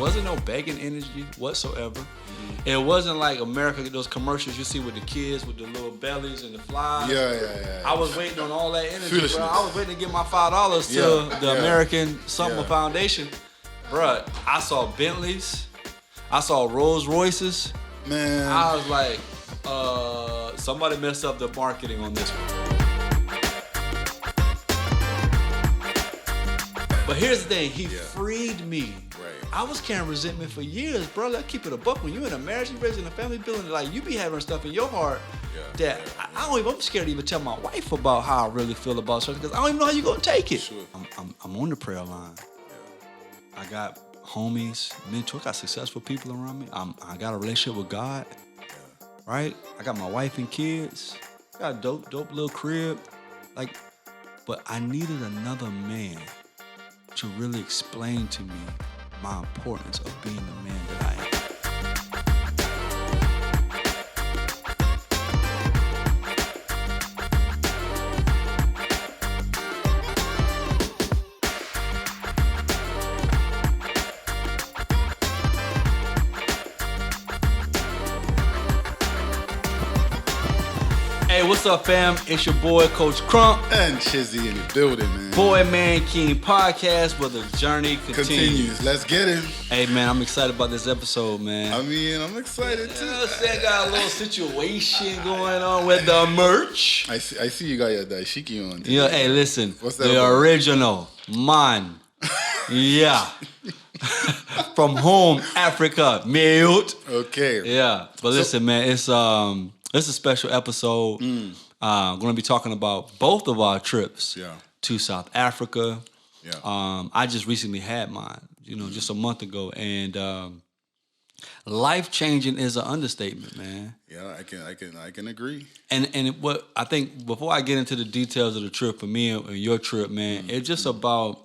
wasn't no begging energy whatsoever. It wasn't like America, those commercials you see with the kids with the little bellies and the flies. Yeah. I was waiting on all that energy, bro. I was waiting to get my $5 to the American Summer Foundation. Bruh, I saw Bentleys. I saw Rolls Royces. Man. I was like, somebody messed up the marketing on this one. But here's the thing, he freed me. Right. I was carrying resentment for years, bro. Let's keep it a buck. When you're in a marriage, you're raising a family building, like you be having stuff in your heart that I'm scared to even tell my wife about how I really feel about something because I don't even know how you're gonna take it. Sure. I'm on the prayer line. Yeah. I got homies, mentors, I got successful people around me. I got a relationship with God. Yeah. Right? I got my wife and kids. I got a dope little crib. Like, but I needed another man to really explain to me my importance of being the man that I am. Hey, what's up, fam? It's your boy, Coach Crump. And Chizzy in the building, man. Boy Man King podcast where the journey continues. Let's get it. Hey, man, I'm excited about this episode, man. I mean, I'm excited, too. I got a little situation going on with the merch. I see you got your dashiki on today. Yeah, hey, listen. What's that the about? Original. Man. Yeah. From home, Africa. Mute. Okay. Yeah. But listen, man, it's a special episode. I'm going to be talking about both of our trips to South Africa. Yeah. I just recently had mine, just a month ago. And life-changing is an understatement, man. Yeah, I can agree. And what I think, before I get into the details of the trip for me and your trip, man, it's just about,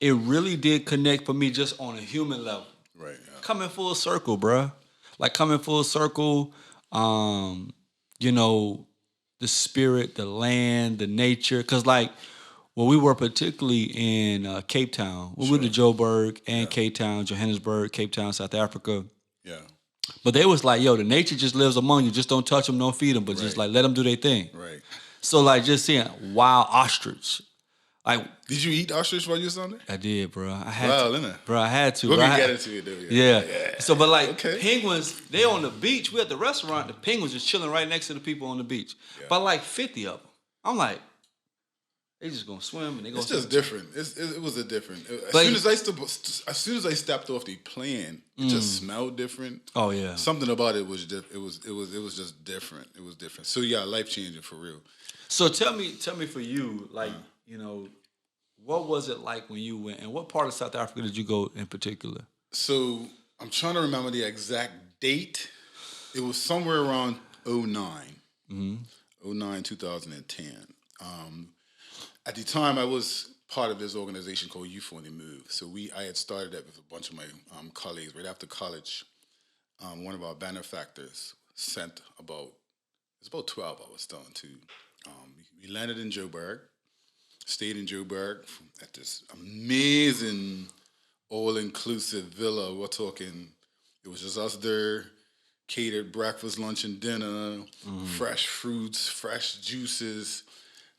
it really did connect for me just on a human level. Right. Yeah. Coming full circle, bruh. Like coming full circle, the spirit, the land, the nature. Because like, we were particularly in Cape Town. We went to Joburg and Cape Town, Johannesburg, Cape Town, South Africa. Yeah. But they was like, the nature just lives among you. Just don't touch them, don't feed them, but just like let them do their thing. Right. So like just seeing wild ostrich. Like, did you eat ostrich while you was on there? I did, bro. I had Wow, to. isn't it? Bro, I had to. We're going to get into it, though. Yeah. So, but like, penguins, they on the beach. We at the restaurant. The penguins just chilling right next to the people on the beach. Yeah. But like 50 of them. I'm like, they just going to swim and they going to It's just different. It was a different. As soon as I stepped off the plane, it just smelled different. Oh, yeah. Something about it was it was just different. It was different. So, yeah, life-changing for real. So, tell me for you, like, what was it like when you went, and what part of South Africa did you go in particular? So I'm trying to remember the exact date. It was somewhere around 09, 2010. At the time, I was part of this organization called Youth on the Move. So I had started that with a bunch of my colleagues. Right after college, one of our benefactors sent about 12 of us down to, we landed in Joburg. Stayed in Joburg at this amazing all-inclusive villa. We're talking, it was just us there, catered breakfast, lunch, and dinner, fresh fruits, fresh juices.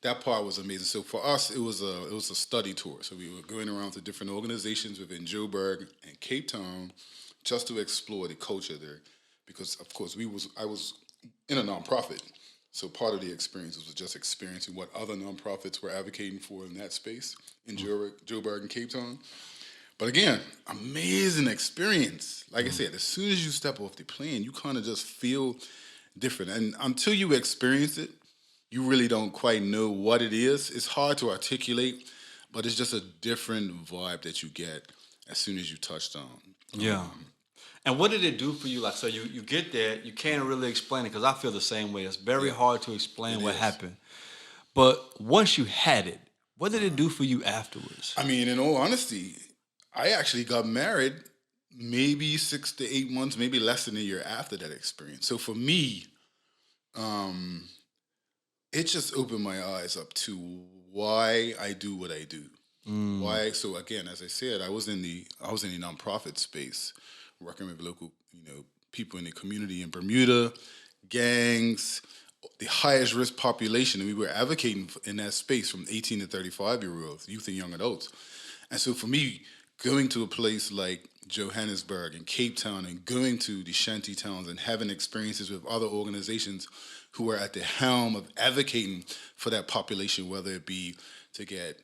That part was amazing. So for us, it was a study tour. So we were going around to different organizations within Joburg and Cape Town just to explore the culture there. Because, of course, I was in a nonprofit. So part of the experience was just experiencing what other nonprofits were advocating for in that space in Joburg and Cape Town. But again, amazing experience. Like I said, as soon as you step off the plane, you kind of just feel different. And until you experience it, you really don't quite know what it is. It's hard to articulate, but it's just a different vibe that you get as soon as you touch down. Yeah. And what did it do for you? Like, so you get there, you can't really explain it because I feel the same way. It's very hard to explain what happened. But once you had it, what did it do for you afterwards? I mean, in all honesty, I actually got married maybe 6 to 8 months, maybe less than a year after that experience. So for me, it just opened my eyes up to why I do what I do. Why? So again, as I said, I was in the nonprofit space, working with local, people in the community in Bermuda, gangs, the highest risk population, and we were advocating in that space from 18 to 35-year-olds, youth and young adults. And so for me, going to a place like Johannesburg and Cape Town and going to the shanty towns and having experiences with other organizations who are at the helm of advocating for that population, whether it be to get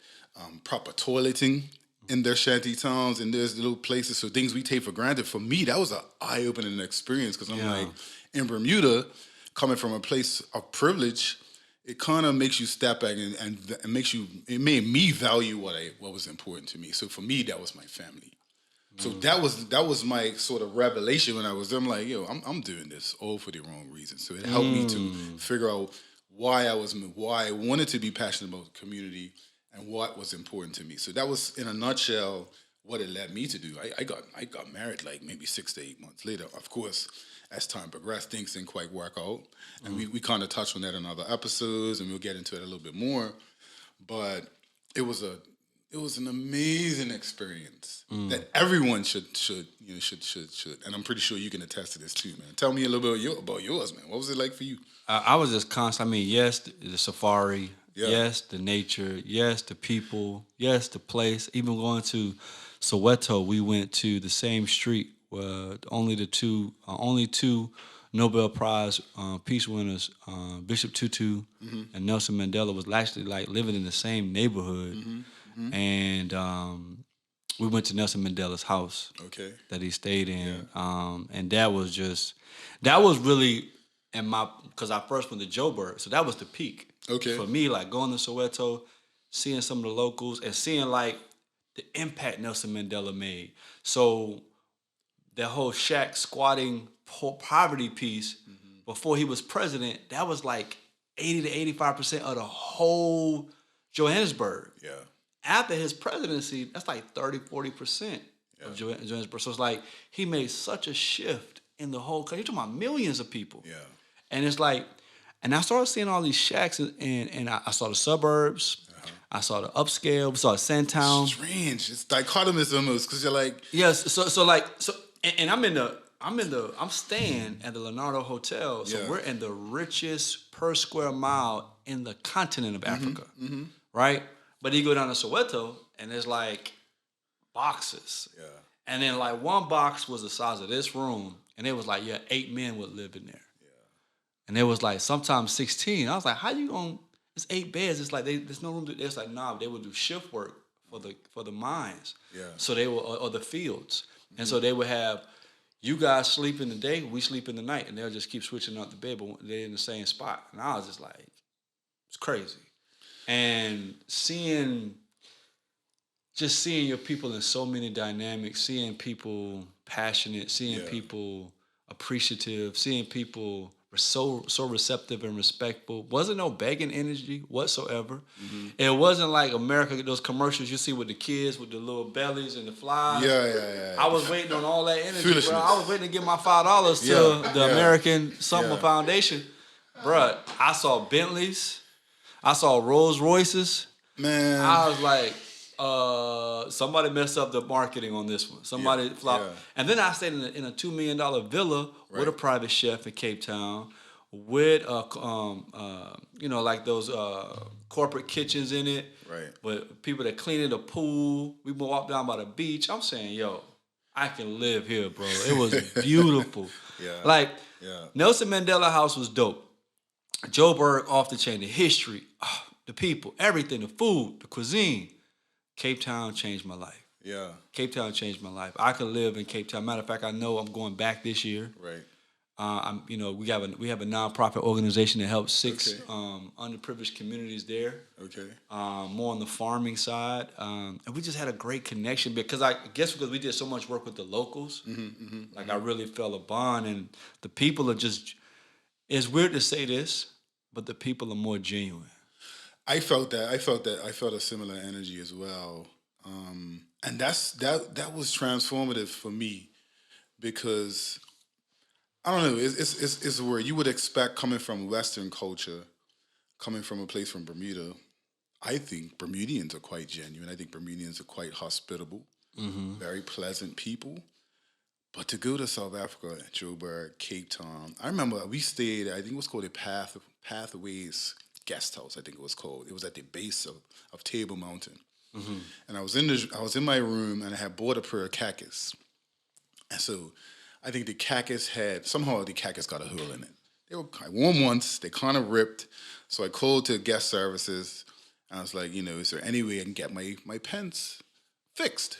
proper toileting in their shanty towns and there's little places, so things we take for granted. For me, that was an eye-opening experience because I'm like, in Bermuda, coming from a place of privilege, it kind of makes you step back and makes you, it made me value what was important to me. So for me, that was my family. So that was my sort of revelation when I was there. I'm like, yo, I'm doing this all for the wrong reasons. So it helped me to figure out why I wanted to be passionate about community and what was important to me. So that was in a nutshell what it led me to do. I got married like maybe 6 to 8 months later. Of course, as time progressed, things didn't quite work out, and we kind of touched on that in other episodes, and we'll get into it a little bit more. But it was an amazing experience that everyone should and I'm pretty sure you can attest to this too, man. Tell me a little bit about yours, man. What was it like for you? I was just constant. I mean, yes, the safari, Yeah. yes, the nature, yes, the people, yes, the place. Even going to Soweto, we went to the same street where only two Nobel Prize peace winners, Bishop Tutu and Nelson Mandela, was actually like living in the same neighborhood, and we went to Nelson Mandela's house Okay. that he stayed in, and that was really in my, because I first went to Joburg, so that was the peak. Okay. For me, like going to Soweto, seeing some of the locals, and seeing like the impact Nelson Mandela made. So that whole shack squatting poverty piece before he was president, that was like 80 to 85% of the whole Johannesburg. Yeah. After his presidency, that's like 30, 40% of Johannesburg. So it's like he made such a shift in the whole country. You're talking about millions of people. Yeah. And it's like, and I started seeing all these shacks, and I saw the suburbs, I saw the upscale, we saw Sandtown. Strange. It's dichotomous almost because you're like, Yes, and I'm staying at the Leonardo Hotel, so Yeah. we're in the richest per square mile in the continent of Africa, right? But you go down to Soweto, and there's like boxes, yeah. and then like one box was the size of this room, and it was like 8 men would live in there, and it was like sometimes 16. I was like, how you gonna? It's 8 beds. It's like there's no room. It's like nah, they would do shift work for the mines, Yeah. so they were or the fields, and so they would have. You guys sleep in the day, we sleep in the night, and they'll just keep switching out the bed, but they're in the same spot. And I was just like, it's crazy. And seeing your people in so many dynamics, seeing people passionate, seeing people appreciative, seeing people so receptive and respectful. Wasn't no begging energy whatsoever. It wasn't like America, those commercials you see with the kids with the little bellies and the flies. Yeah. I was waiting on all that energy, bro. Foolishness. I was waiting to give my $5 to the American Summer Foundation. Bruh, I saw Bentleys. I saw Rolls Royces. Man. I was like, somebody messed up the marketing on this one. Somebody flopped. yeah. And then I stayed in a $2 million villa with a private chef in Cape Town, with like those corporate kitchens in it. Right. With people that cleaning the pool. We walked down by the beach. I'm saying, yo, I can live here, bro. It was beautiful. Like, Nelson Mandela House was dope. Joburg off the chain. The history, the people, everything, the food, the cuisine. Cape Town changed my life. Yeah. Cape Town changed my life. I could live in Cape Town. Matter of fact, I know I'm going back this year. Right. We have a nonprofit organization that helps 6 underprivileged communities there. Okay. More on the farming side, and we just had a great connection because I guess because we did so much work with the locals. I really felt a bond, and the people are just. It's weird to say this, but the people are more genuine. I felt that. I felt a similar energy as well, and that was transformative for me because I don't know. It's where you would expect coming from Western culture, coming from a place from Bermuda. I think Bermudians are quite genuine. I think Bermudians are quite hospitable, very pleasant people. But to go to South Africa, Joburg, Cape Town, I remember we stayed, I think it was called the Pathways Guest House, I think it was called. It was at the base of Table Mountain. And I was in my room and I had bought a pair of khakis. And so I think the khakis somehow the khakis got a hole in it. They were I wore them once, they kind of ripped. So I called to guest services and I was like, is there any way I can get my pants fixed?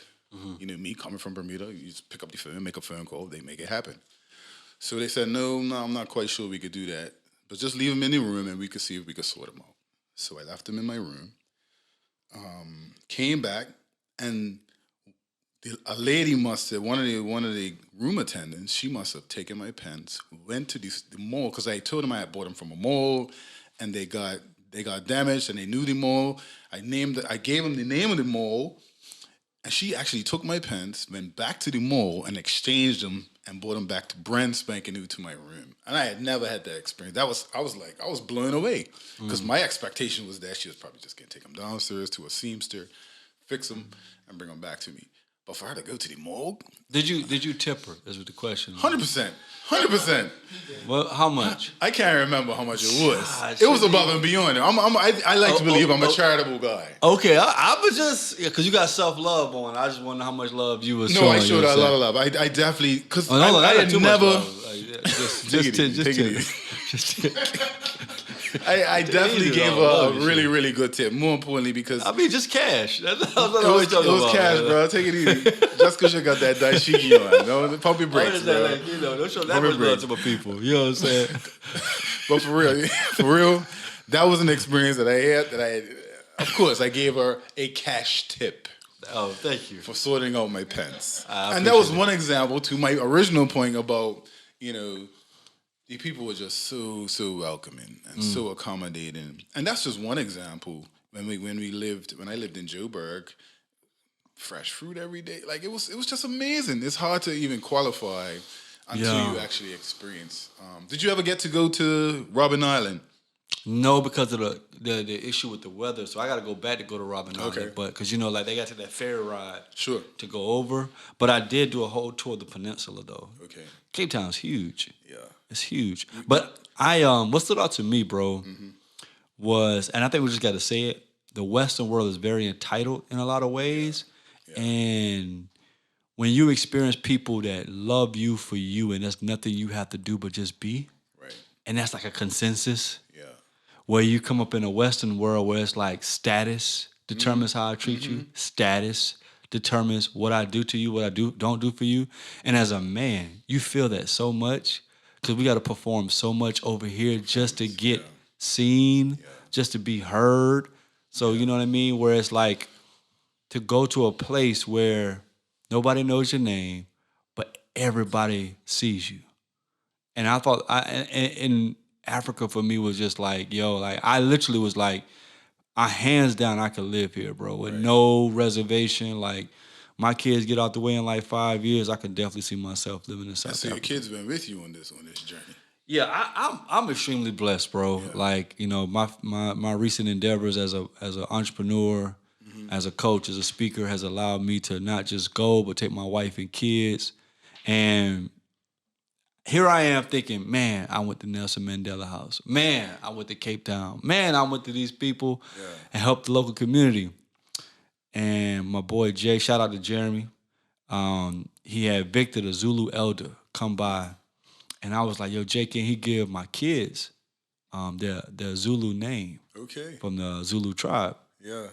Me coming from Bermuda, you just pick up the phone, make a phone call, they make it happen. So they said, no, I'm not quite sure we could do that. But just leave them in the room and we could see if we could sort them out. So I left them in my room, came back, and a lady must have, one of the room attendants, she must have taken my pants, went to the mall, because I told them I had bought them from a mall, and they got damaged, and they knew the mall. I gave them the name of the mall, and she actually took my pants, went back to the mall, and exchanged them, and brought them back to brand spanking new to my room. And I had never had that experience. I was blown away, because my expectation was that she was probably just gonna take them downstairs to a seamster, fix them, and bring them back to me. But for her to go to the mall, Did you tip her? Is what the question. 100%. Well, how much? I can't remember how much it was. Gosh, It was above and beyond. I like to believe I'm a charitable guy. Okay, I was just because you got self-love on. I just wonder how much love you was No, showing. I showed her a lot of love. I definitely because Oh, no, I not had too never. much love. Like, Take it easy. I definitely easy, gave though. her a really, really good tip. More importantly, because I mean, just cash. That's what it was cash, bro. Take it easy. Just because you got that dashiki on, no, pump your brakes, bro. Like, don't show that much love to my people. You know what I'm saying? But for real, that was an experience that I had. Of course, I gave her a cash tip. Oh, thank you for sorting out my pants. And that was one example to my original point about the people were just so welcoming and so accommodating. And that's just one example. When I lived in Joburg, fresh fruit every day. Like it was just amazing. It's hard to even qualify until you actually experience. Did you ever get to go to Robben Island? No, because of the issue with the weather. So I got to go back to go to Robben Island. Okay. But because they got to that ferry ride. Sure. To go over. But I did do a whole tour of the peninsula though. Okay. Cape Town's huge. Yeah. It's huge. But what stood out to me, bro, was, and I think we just got to say it, the Western world is very entitled in a lot of ways. Yeah. And when you experience people that love you for you and there's nothing you have to do but just be, right. And that's like a consensus. Yeah. Where you come up in a Western world where it's like status determines how I treat you. Status determines what I do to you, what I don't do for you. And as a man, you feel that so much because we got to perform so much over here just to get seen, just to be heard. So you know what I mean? Where it's like to go to a place where nobody knows your name, but everybody sees you. And I thought, in Africa for me was just like, I literally was like, hands down, I could live here, bro, with no reservation. Like, my kids get out the way in like 5 years, I can definitely see myself living in South Africa. So your kids been with you on this journey. Yeah, I'm extremely blessed, bro. Yeah. Like, my recent endeavors as an entrepreneur, as a coach, as a speaker, has allowed me to not just go, but take my wife and kids. And here I am thinking, man, I went to Nelson Mandela House. Man, I went to Cape Town. Man, I went to these people and helped the local community. And my boy Jay, shout out to Jeremy. He had Victor, the Zulu elder, come by. And I was like, yo, Jay, can he give my kids their Zulu name? Okay. From the Zulu tribe. Yeah.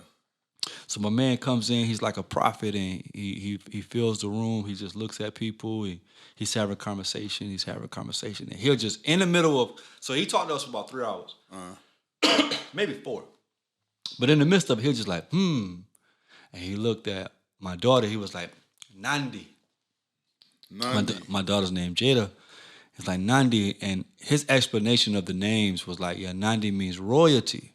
So my man comes in, he's like a prophet, and he fills the room. He just looks at people. He's having a conversation. And he'll just, in the middle of, so he talked to us for about 3 hours. Maybe 4. But in the midst of it, he was just like, And he looked at my daughter. He was like, Nandi. My daughter's name, Jada. It's like Nandi, and his explanation of the names was like, Nandi means royalty.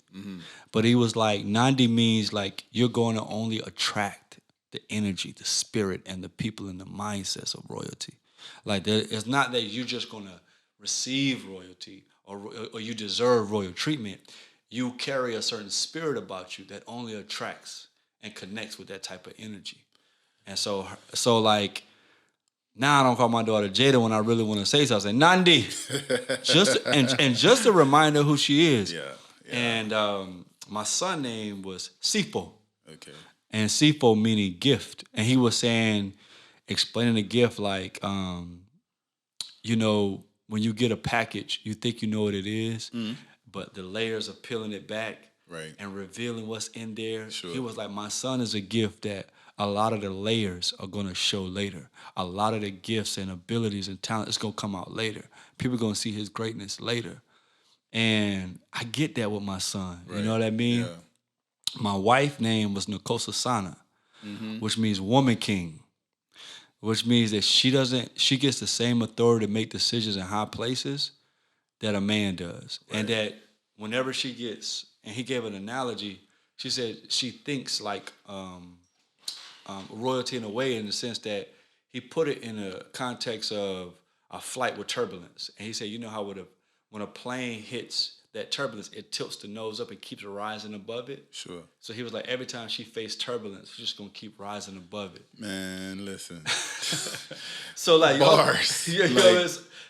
But he was like, Nandi means like you're going to only attract the energy, the spirit, and the people and the mindsets of royalty. Like it's not that you're just going to receive royalty or you deserve royal treatment. you carry a certain spirit about you that only attracts and connects with that type of energy. And so like now I don't call my daughter Jada when I really want to say something. I say Nandi, just a reminder who she is. Yeah. And my son name was Sifo, Okay. and Sifo meaning gift. And he was saying, explaining the gift like, when you get a package, you think you know what it is, but the layers of peeling it back Right. and revealing what's in there. Sure. He was like, my son is a gift that a lot of the layers are going to show later. A lot of the gifts and abilities and talent is going to come out later. People are going to see his greatness later. And I get that with my son. Right. You know what I mean? Yeah. My wife's name was Nkosi Sana, which means woman king, which means that she gets the same authority to make decisions in high places that a man does. Right. And that whenever she gets, and he gave an analogy, she said she thinks like royalty in a way, in the sense that he put it in a context of a flight with turbulence. And he said, you know how when a plane hits that turbulence, it tilts the nose up and keeps rising above it. Sure. So he was like, every time she faced turbulence, she's just gonna keep rising above it. Man, listen. So like Bars.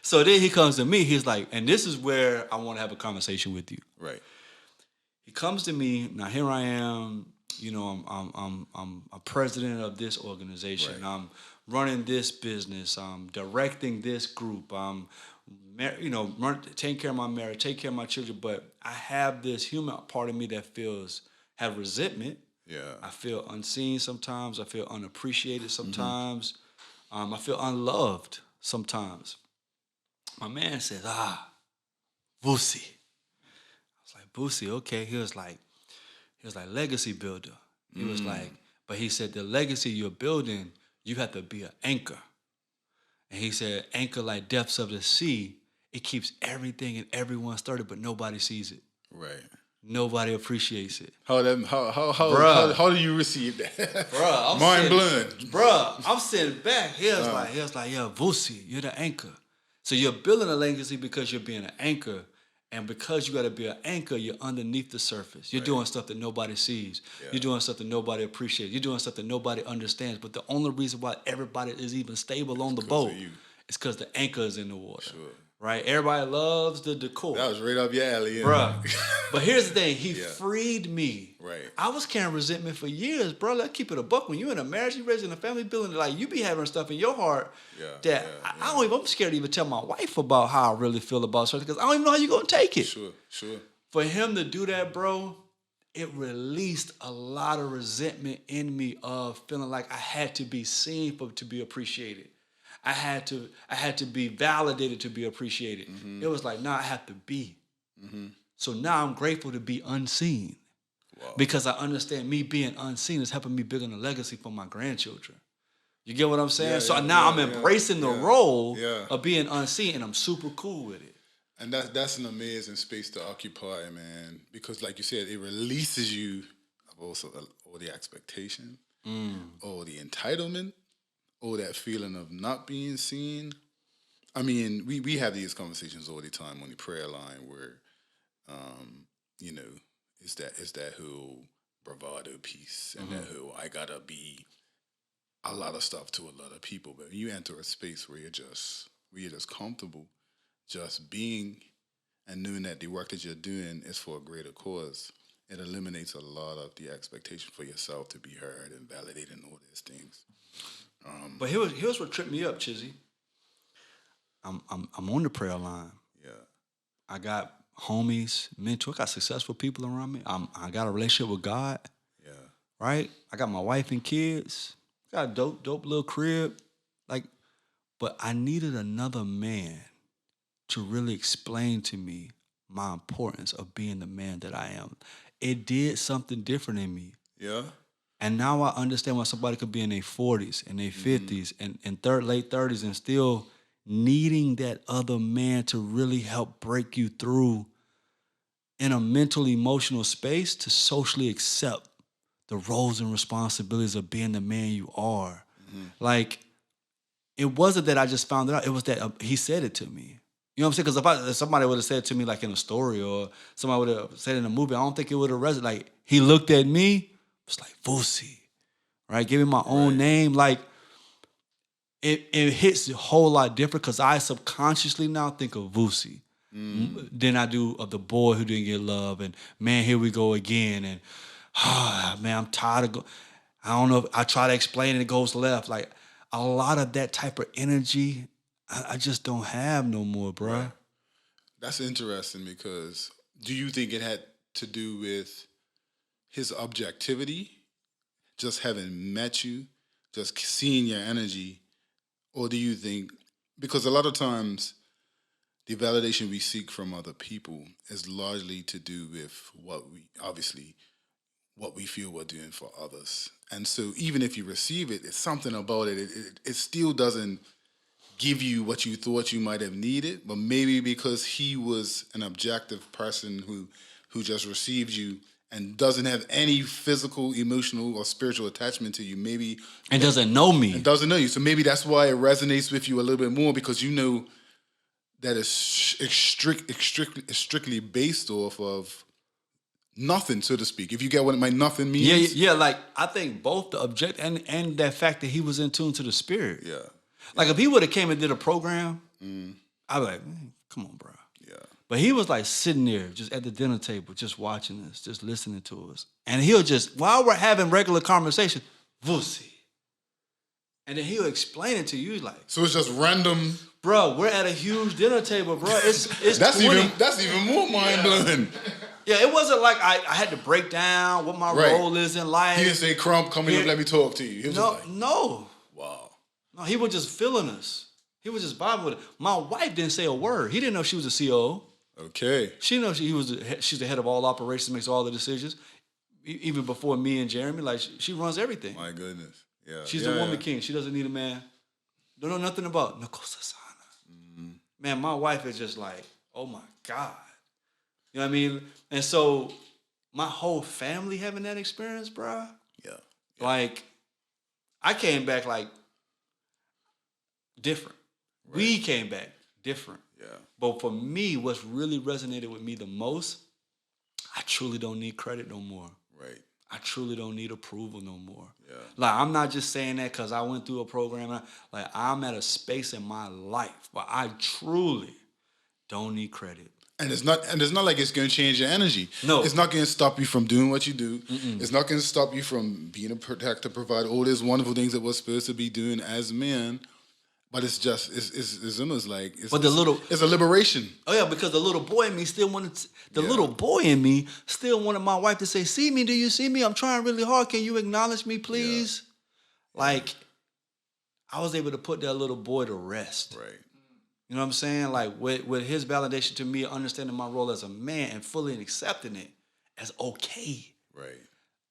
So then he comes to me. He's like, and this is where I want to have a conversation with you. Right. He comes to me. Now here I am. I'm a president of this organization. Right. I'm running this business. I'm directing this group. I'm taking care of my marriage, taking care of my children. But I have this human part of me that have resentment. Yeah. I feel unseen sometimes. I feel unappreciated sometimes. I feel unloved sometimes. My man says, Boosie. I was like, Boosie, okay. He was like legacy builder. He was like, but he said the legacy you're building, you have to be an anchor. And he said, anchor like depths of the sea, it keeps everything and everyone started, but nobody sees it. Right. Nobody appreciates it. How do you receive that? Bruh, Mind blown. Bruh, I'm sitting back. He was like, yeah, Vusi, you're the anchor. So you're building a legacy because you're being an anchor. And because you got to be an anchor, you're underneath the surface. You're doing stuff that nobody sees. Yeah. You're doing stuff that nobody appreciates. You're doing stuff that nobody understands. But the only reason why everybody is even stable on the boat is because the anchor is in the water. Sure. Right? Everybody loves the decor. That was right up your alley. Bruh. But here's the thing. He freed me. Right. I was carrying resentment for years, bro. Let's keep it a buck. When you're in a marriage, you're raising a family building, like you be having stuff in your heart that I'm scared to even tell my wife about how I really feel about something because I don't even know how you're going to take it. Sure. For him to do that, bro, it released a lot of resentment in me of feeling like I had to be seen to be appreciated. I had to be validated to be appreciated. Mm-hmm. It was like, I have to be. Mm-hmm. So now I'm grateful to be unseen. Wow. Because I understand me being unseen is helping me build a legacy for my grandchildren. You get what I'm saying? I'm embracing the role of being unseen, and I'm super cool with it. And that's an amazing space to occupy, man. Because like you said, it releases you of also all the expectation, all the entitlement, all that feeling of not being seen. I mean, we have these conversations all the time on the prayer line where, it's that whole bravado piece and that whole I gotta be a lot of stuff to a lot of people. But when you enter a space where you're just comfortable, just being and knowing that the work that you're doing is for a greater cause, it eliminates a lot of the expectation for yourself to be heard and validated and all these things. But here's what tripped me up, Chizzy. I'm on the prayer line. Yeah. I got homies, mentors. I got successful people around me. I got a relationship with God. Yeah. Right? I got my wife and kids. Got a dope little crib. But I needed another man to really explain to me my importance of being the man that I am. It did something different in me. Yeah. And now I understand why somebody could be in their 40s and their 50s and late 30s and still needing that other man to really help break you through in a mental, emotional space to socially accept the roles and responsibilities of being the man you are. Mm-hmm. Like, it wasn't that I just found it out. It was that he said it to me. You know what I'm saying? Because if somebody would have said to me like in a story or somebody would have said in a movie, I don't think it would have resonated. Like he looked at me, it's like Vusi, right? Give me my own name. Like it hits a whole lot different because I subconsciously now think of Vusi than I do of the boy who didn't get love and man, here we go again. And man, I'm tired of I don't know if I try to explain and it goes left. Like a lot of that type of energy, I just don't have no more, bro. Right. That's interesting because do you think it had to do with his objectivity, just having met you, just seeing your energy, or do you think, because a lot of times the validation we seek from other people is largely to do with what we feel we're doing for others. And so even if you receive it, it's something about it. It still doesn't give you what you thought you might have needed, but maybe because he was an objective person who just received you and doesn't have any physical, emotional, or spiritual attachment to you, maybe And doesn't know me. and doesn't know you. So maybe that's why it resonates with you a little bit more because you know that it's strictly based off of nothing, so to speak. If you get what my nothing means. Yeah. Like I think both the object and that fact that he was in tune to the spirit. Yeah. Like if he would have came and did a program, I'd be like, man, come on, bro. Yeah. But he was like sitting there just at the dinner table, just watching us, just listening to us. And he'll just, while we're having regular conversation, Vusi. And then he'll explain it to you. He's like, So it's just random. bro, we're at a huge dinner table, bro. It's That's 20. even more mind blowing. Yeah, it wasn't like I had to break down what my Right. role is in life. He didn't say, "Crump, come here, Yeah. let me talk to you." He was No, just like, no. "Wow." No, he was just feeling us. He was just vibing with it. My wife didn't say a word. He didn't know she was a COO. Okay. She knows she's the head of all operations, makes all the decisions. Even before me and Jeremy, like she runs everything. My goodness. Yeah. She's yeah, a woman yeah. king. She doesn't need a man. Don't know nothing about Nakosa Sana. Man, my wife is just like, oh my God. You know what I mean? And so my whole family having that experience, bro. Yeah. Like, I came back like different. Right. We came back different. Yeah. But for me, what's really resonated with me the most, I truly don't need credit no more. Right. I truly don't need approval no more. Yeah. Like, I'm not just saying that because I went through a program. Like, I'm at a space in my life where I truly don't need credit. And it's not like it's going to change your energy. No. It's not going to stop you from doing what you do. It's not going to stop you from being a protector, provider, all these wonderful things that we're supposed to be doing as men. But it's just, it's almost like, it's a liberation. Oh yeah, because the little boy in me still wanted, little boy in me still wanted my wife to say, see me, do you see me? I'm trying really hard. Can you acknowledge me, please? Yeah. Like, I was able to put that little boy to rest. Right. You know what I'm saying? Like with his validation to me, understanding my role as a man and fully accepting it as okay. Right.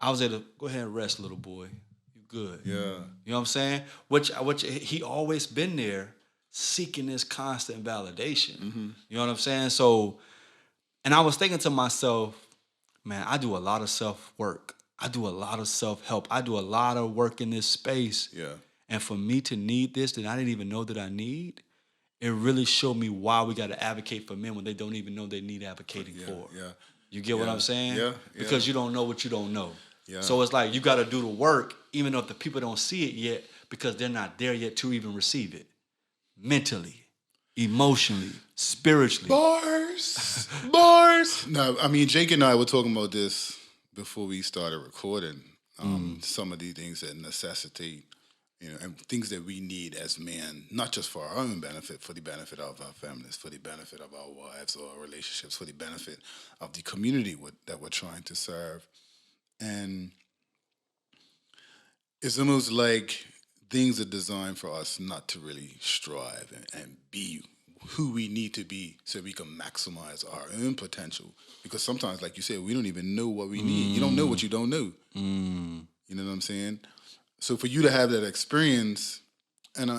I was able to go ahead and rest, little boy. You good. Yeah. You know what I'm saying? Which he always been there seeking this constant validation. You know what I'm saying? So, and I was thinking to myself, man, I do a lot of self-work. I do a lot of self-help. I do a lot of work in this space. Yeah. And for me to need this that I didn't even know that I need, it really showed me why we got to advocate for men when they don't even know they need advocating for. Yeah. You get what I'm saying? Yeah. Because you don't know what you don't know. Yeah. So it's like you got to do the work, even though if the people don't see it yet, because they're not there yet to even receive it. Mentally, emotionally, spiritually. Bars. No, I mean, Jake and I were talking about this before we started recording. Some of the things that necessitate, and things that we need as men, not just for our own benefit, for the benefit of our families, for the benefit of our wives or our relationships, for the benefit of the community that we're trying to serve. And it's almost like things are designed for us not to really strive and be who we need to be so we can maximize our own potential. Because sometimes, like you said, we don't even know what we need. You don't know what you don't know. You know what I'm saying? So for you to have that experience, and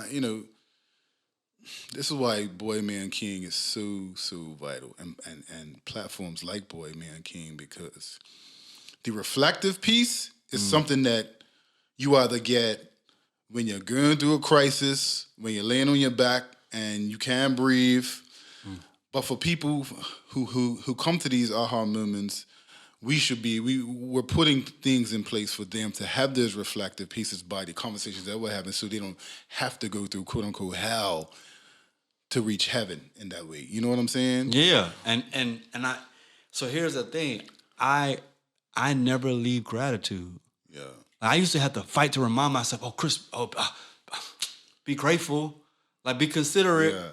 this is why Boy Man King is so vital, and platforms like Boy Man King, because the reflective piece is something that you either get when you're going through a crisis, when you're laying on your back and you can't breathe, But for people who come to these aha moments, we're putting things in place for them to have those reflective pieces by the conversations that we're having, so they don't have to go through quote unquote hell to reach heaven in that way. You know what I'm saying? Yeah, and I. So here's the thing, I never leave gratitude. Yeah. I used to have to fight to remind myself, oh, Chris, be grateful, like be considerate. Yeah.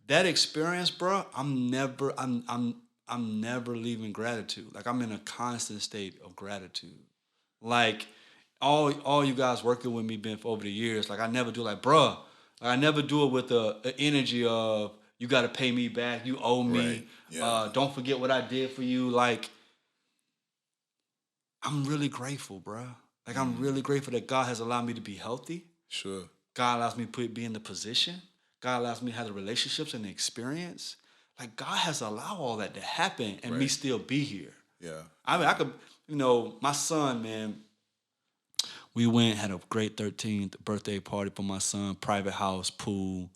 That experience, bro, I'm never leaving gratitude. Like I'm in a constant state of gratitude. Like all you guys working with me been for over the years. Like I never do like, bruh. Like I never do it with the energy of you got to pay me back. You owe me. Right. Yeah. Don't forget what I did for you. Like I'm really grateful, bruh. Like I'm really grateful that God has allowed me to be healthy. Sure. God allows me to be in the position. God allows me to have the relationships and the experience. Like God has allowed all that to happen and me still be here. Yeah. I mean, I could, my son, man, we went, had a great 13th birthday party for my son, private house, pool,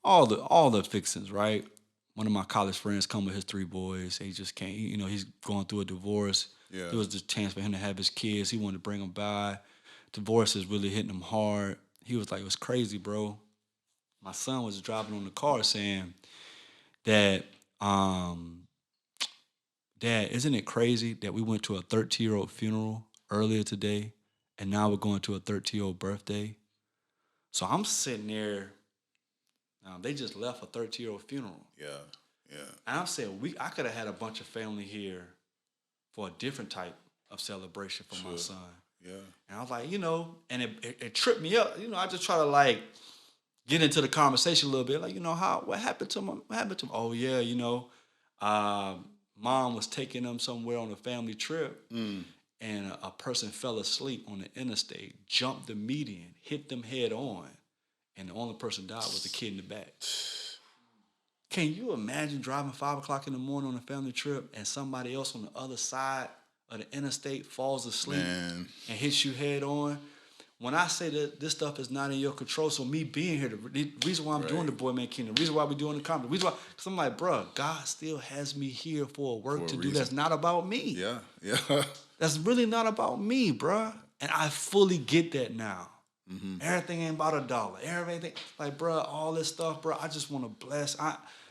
all the fixings, right? One of my college friends come with his 3 boys. He just can't, he's going through a divorce. Yeah. It was the chance for him to have his kids. He wanted to bring them by. Divorce is really hitting him hard. He was like, it was crazy, bro. My son was driving on the car saying that, Dad, isn't it crazy that we went to a 13-year-old funeral earlier today and now we're going to a 13-year-old birthday? So I'm sitting there. They just left a 13-year-old funeral. Yeah. Yeah. And I'm saying, I could have had a bunch of family here for a different type of celebration for my son. Yeah. And I was like, and it tripped me up. I just try to like get into the conversation a little bit. Like, what happened to him? What happened to him? Oh, yeah, Mom was taking them somewhere on a family trip, and a person fell asleep on the interstate, jumped the median, hit them head on, and the only person died was the kid in the back. Can you imagine driving 5 o'clock in the morning on a family trip and somebody else on the other side of the interstate falls asleep and hits you head on? When I say that this stuff is not in your control, so me being here, the reason why I'm doing the Boy Man Kingdom, the reason why we're doing the comedy, the reason why, because I'm like, bro, God still has me here for a work to do that's not about me. Yeah, yeah. That's really not about me, bro. And I fully get that now. Mm-hmm. Everything ain't about $1. Everything, like, bro, all this stuff, bro, I just want to bless.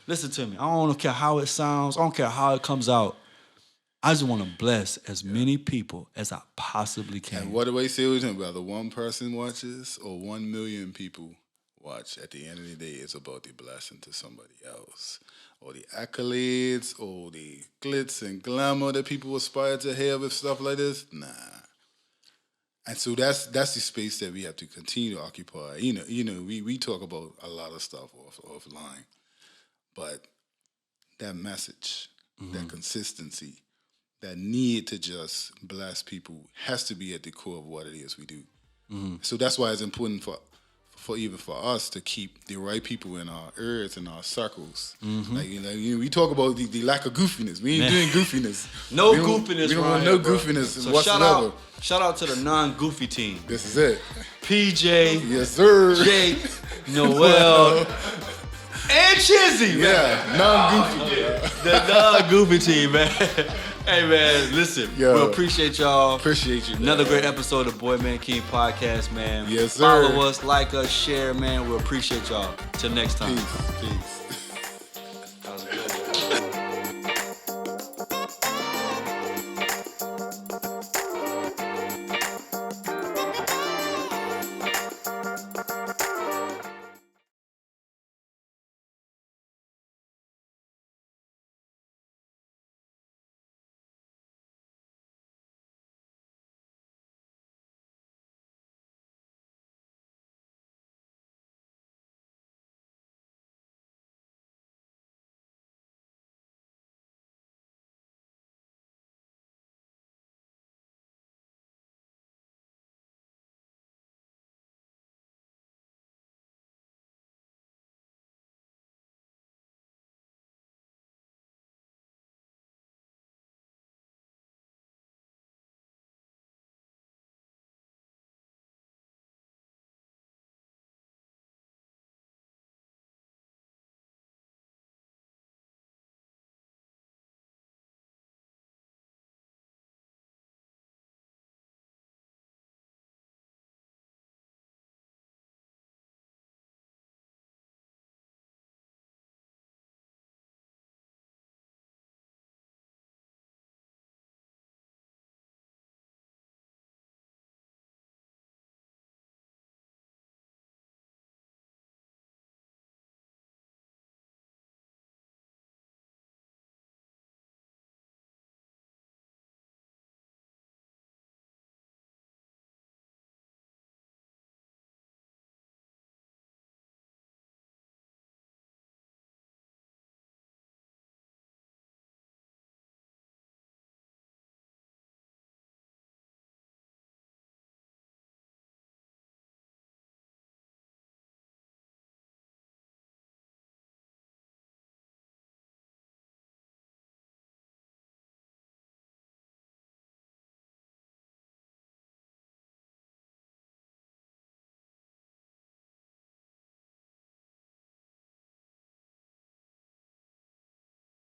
Listen to me. I don't care how it sounds. I don't care how it comes out. I just want to bless as many people as I possibly can. And what do they say with him? Whether one person watches or 1 million people watch, at the end of the day, it's about the blessing to somebody else. Or the accolades, or the glitz and glamour that people aspire to have with stuff like this. Nah. And so that's the space that we have to continue to occupy. We talk about a lot of stuff offline. But that message, that consistency, that need to just bless people has to be at the core of what it is we do. Mm-hmm. So that's why it's important for even for us to keep the right people in our ears and our circles. Mm-hmm. Like, we talk about the lack of goofiness. We ain't doing goofiness. No goofiness. We don't want no goofiness so whatsoever. Shout out to the non-goofy team. This is it. PJ. Yes, sir. Jake. Noel. And Chizzy, man. Yeah, non-goofy. The non-goofy team, man. Hey, man, listen. Yo, we appreciate y'all. Appreciate you, man. Another great episode of Boy Man King Podcast, man. Yes, sir. Follow us, like us, share, man. We appreciate y'all. Till next time. Peace.